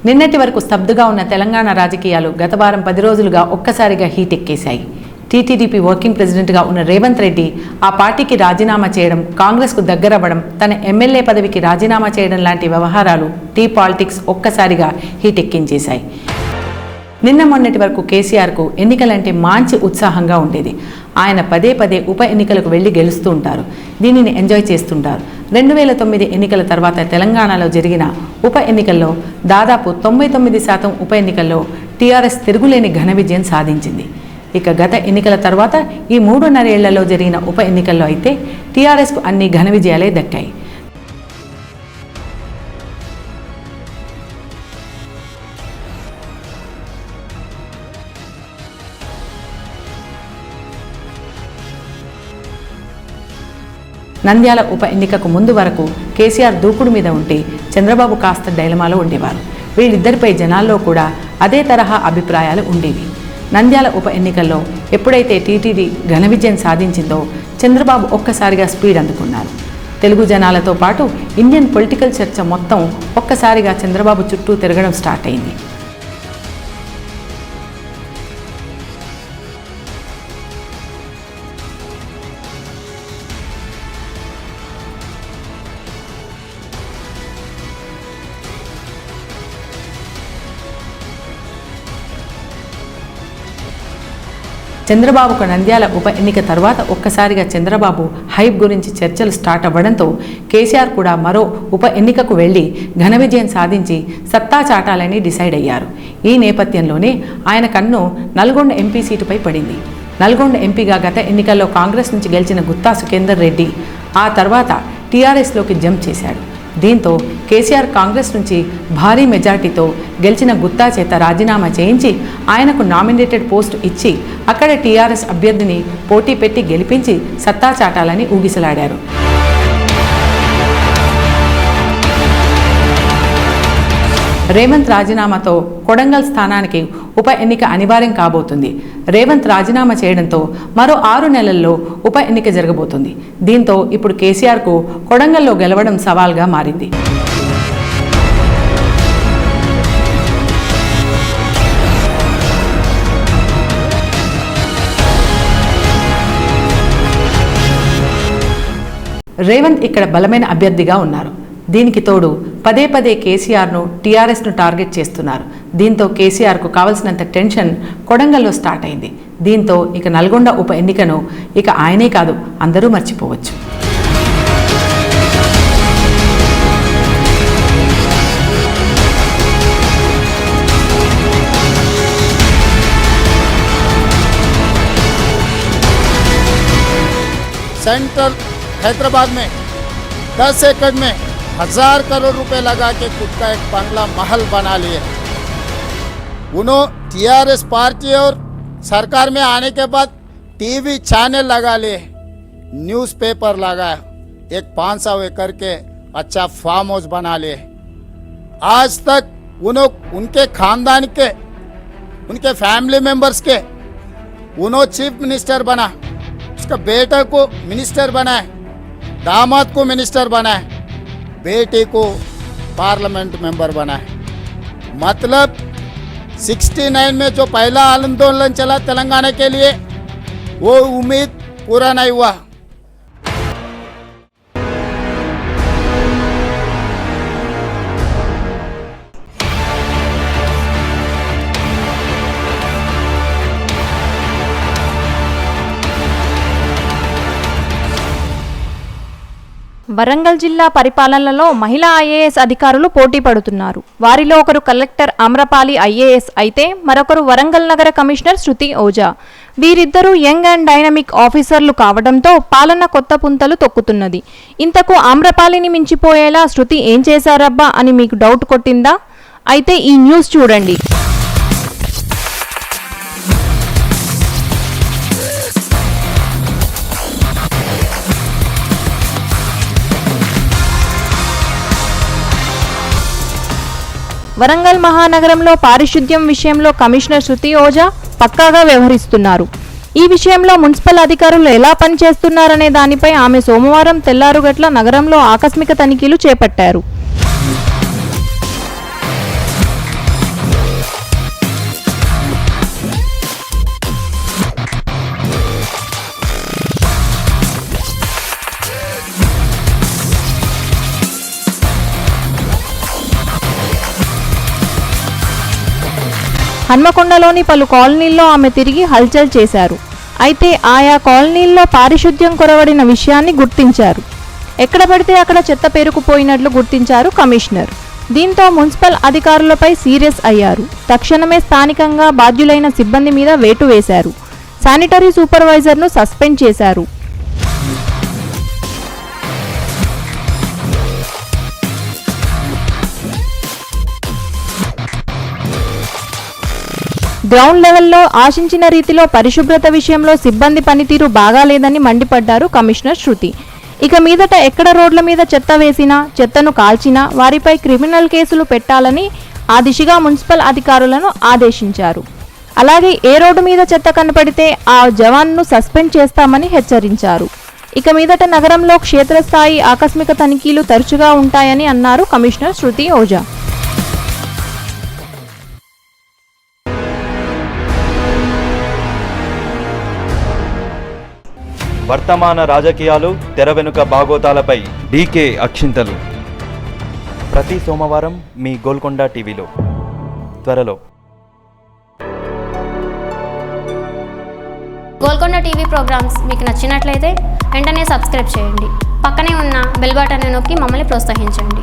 నిన్నటి వరకు స్తబ్దుగా ఉన్న తెలంగాణ రాజకీయాలు గత వారం 10 రోజులుగా ఒక్కసారిగా హీట్ ఎక్కేశాయి. టీటీడీపీ వర్కింగ్ ప్రెసిడెంట్గా ఉన్న రేవంత్ రెడ్డి ఆ పార్టీకి రాజీనామా చేయడం, కాంగ్రెస్కు దగ్గరవ్వడం, తన ఎమ్మెల్యే పదవికి రాజీనామా చేయడం లాంటి వ్యవహారాలు టీ పాలిటిక్స్ ఒక్కసారిగా హీట్ ఎక్కించేశాయి. నిన్న మొన్నటి వరకు కేసీఆర్కు ఎన్నికలంటే మంచి ఉత్సాహంగా ఉండేది. ఆయన పదే పదే ఉప ఎన్నికలకు వెళ్ళి గెలుస్తూ ఉంటారు. దీనిని ఎంజాయ్ చేస్తుంటారు. 2009 ఎన్నికల తర్వాత తెలంగాణలో జరిగిన ఉప ఎన్నికల్లో దాదాపు 99% ఉప ఎన్నికల్లో టీఆర్ఎస్ తిరుగులేని ఘన విజయం సాధించింది. ఇక గత ఎన్నికల తర్వాత ఈ 3.5 ఏళ్లలో జరిగిన ఉప ఎన్నికల్లో అయితే టీఆర్ఎస్కు అన్ని ఘన విజయాలే దక్కాయి. నంద్యాల ఉప ఎన్నికకు ముందు వరకు కేసీఆర్ దూకుడు మీద ఉంటే చంద్రబాబు కాస్త డైలమాలో ఉండేవారు. వీళ్ళిద్దరిపై జనాల్లో కూడా అదే తరహా అభిప్రాయాలు ఉండేవి. నంద్యాల ఉప ఎన్నికల్లో ఎప్పుడైతే టీటీడీ ఘన విజయం సాధించిందో చంద్రబాబు ఒక్కసారిగా స్పీడ్ అందుకున్నారు. తెలుగు జనాలతో పాటు ఇండియన్ పొలిటికల్ చర్చ మొత్తం ఒక్కసారిగా చంద్రబాబు చుట్టూ తిరగడం స్టార్ట్ అయింది. చంద్రబాబుకు నంద్యాల ఉప ఎన్నిక తర్వాత ఒక్కసారిగా చంద్రబాబు హైప్ గురించి చర్చలు స్టార్ట్ అవ్వడంతో కేసీఆర్ కూడా మరో ఉప ఎన్నికకు వెళ్లి ఘన విజయం సాధించి సత్తా చాటాలని డిసైడ్ అయ్యారు. ఈ నేపథ్యంలోనే ఆయన కన్ను నల్గొండ ఎంపీ సీటుపై పడింది. నల్గొండ ఎంపీగా గత ఎన్నికల్లో కాంగ్రెస్ నుంచి గెలిచిన గుత్తా సుఖేందర్ రెడ్డి ఆ తర్వాత టీఆర్ఎస్లోకి జంప్ చేశాడు. దీంతో కేసీఆర్ కాంగ్రెస్ నుంచి భారీ మెజార్టీతో గెలిచిన గుత్తా చేత రాజీనామా చేయించి ఆయనకు నామినేటెడ్ పోస్టు ఇచ్చి అక్కడ టీఆర్ఎస్ అభ్యర్థిని పోటీ పెట్టి గెలిపించి సత్తా చాటాలని ఊగిసలాడారు. రేవంత్ రాజీనామాతో కొడంగల్ స్థానానికి ఉప ఎన్నిక అనివార్యం కాబోతుంది. రేవంత్ రాజీనామా చేయడంతో మరో 6 నెలల్లో ఉప ఎన్నిక జరగబోతుంది. దీంతో ఇప్పుడు కేసీఆర్కు కొడంగల్లో గెలవడం సవాల్గా మారింది. రేవంత్ ఇక్కడ బలమైన అభ్యర్థిగా ఉన్నారు. దీనికి తోడు పదే పదే కేసీఆర్ను టీఆర్ఎస్ను టార్గెట్ చేస్తున్నారు. దీంతో కేసీఆర్కు కావలసినంత టెన్షన్ కొడంగల్లో స్టార్ట్ అయింది. దీంతో ఇక నల్గొండ ఉప ఎన్నికను ఇక ఆయనే కాదు అందరూ మర్చిపోవచ్చు. सेंट्रल हैदराबाद में 10 एकड़ में 1000 करोड़ रुपए लगा के खुद का एक बंगला महल बना लिए। उन्होंने टीआरएस पार्टी और सरकार में आने के बाद टीवी चैनल लगा लिए, न्यूज़पेपर लगाया, एक 500 एकड़ के अच्छा फार्म हाउस बना लिए। आज तक उनके खानदान के, उनके फैमिली मेंबर्स के, उन्होंने चीफ मिनिस्टर बना, उसका बेटा को मिनिस्टर बनाए, दामाद को मिनिस्टर बनाए, बेटे को पार्लियामेंट मेंबर बनाए। मतलब 69 में जो पहला आंदोलन चला तेलंगाना के लिए, वो उम्मीद पूरा नहीं हुआ। వరంగల్ జిల్లా పరిపాలనలో మహిళా ఐఏఎస్ అధికారులు పోటీ పడుతున్నారు. వారిలో ఒకరు కలెక్టర్ ఆమ్రపాలి ఐఏఎస్ అయితే మరొకరు వరంగల్ నగర కమిషనర్ శృతి ఓజా. వీరిద్దరూ యంగ్ అండ్ డైనమిక్ ఆఫీసర్లు కావడంతో పాలన కొత్త పుంతలు తొక్కుతున్నది. ఇంతకు ఆమ్రపాలిని మించిపోయేలా శృతి ఏం చేశారబ్బా అని మీకు డౌట్ కొట్టిందా? అయితే ఈ న్యూస్ చూడండి. వరంగల్ మహానగరంలో పారిశుద్ధ్యం విషయంలో కమిషనర్ శృతి ఓజా పక్కాగా వ్యవహరిస్తున్నారు. ఈ విషయంలో మున్సిపల్ అధికారులు ఎలా పనిచేస్తున్నారనే దానిపై ఆమె సోమవారం తెల్లారుగట్ల నగరంలో ఆకస్మిక తనిఖీలు చేపట్టారు. హన్మకొండలోని పలు కాలనీల్లో ఆమె తిరిగి హల్చల్ చేశారు. అయితే ఆయా కాలనీల్లో పారిశుద్ధ్యం కొరవడిన విషయాన్ని గుర్తించారు. ఎక్కడ పడితే అక్కడ చెత్త పేరుకుపోయినట్లు గుర్తించారు కమిషనర్. దీంతో మున్సిపల్ అధికారులపై సీరియస్ అయ్యారు. తక్షణమే స్థానికంగా బాధ్యులైన సిబ్బంది మీద వేటు వేశారు. శానిటరీ సూపర్వైజర్ను సస్పెండ్ చేశారు. గ్రౌండ్ లెవెల్లో ఆశించిన రీతిలో పరిశుభ్రత విషయంలో సిబ్బంది పనితీరు బాగాలేదని మండిపడ్డారు కమిషనర్ శృతి. ఇక మీదట ఎక్కడ రోడ్ల మీద చెత్త వేసినా, చెత్తను కాల్చినా వారిపై క్రిమినల్ కేసులు పెట్టాలని ఆ దిశగా మున్సిపల్ అధికారులను ఆదేశించారు. అలాగే ఏ రోడ్డు మీద చెత్త కనపడితే ఆ జవాన్ను సస్పెండ్ చేస్తామని హెచ్చరించారు. ఇక మీదట నగరంలో క్షేత్రస్థాయి ఆకస్మిక తనిఖీలు తరచుగా ఉంటాయని అన్నారు కమిషనర్ శృతి ఓజా. వర్తమాన రాజకీయాలు, తెర వెనుక బాగోతాలపై డీకే అక్షింతలు ప్రతి సోమవారం మీ గోల్కొండ టీవీలో త్వరలో. గోల్కొండ టీవీ ప్రోగ్రామ్స్ మీకు నచ్చినట్లయితే వెంటనే సబ్స్క్రైబ్ చేయండి. పక్కనే ఉన్న బెల్ బటన్ నొక్కి మమ్మల్ని ప్రోత్సహించండి.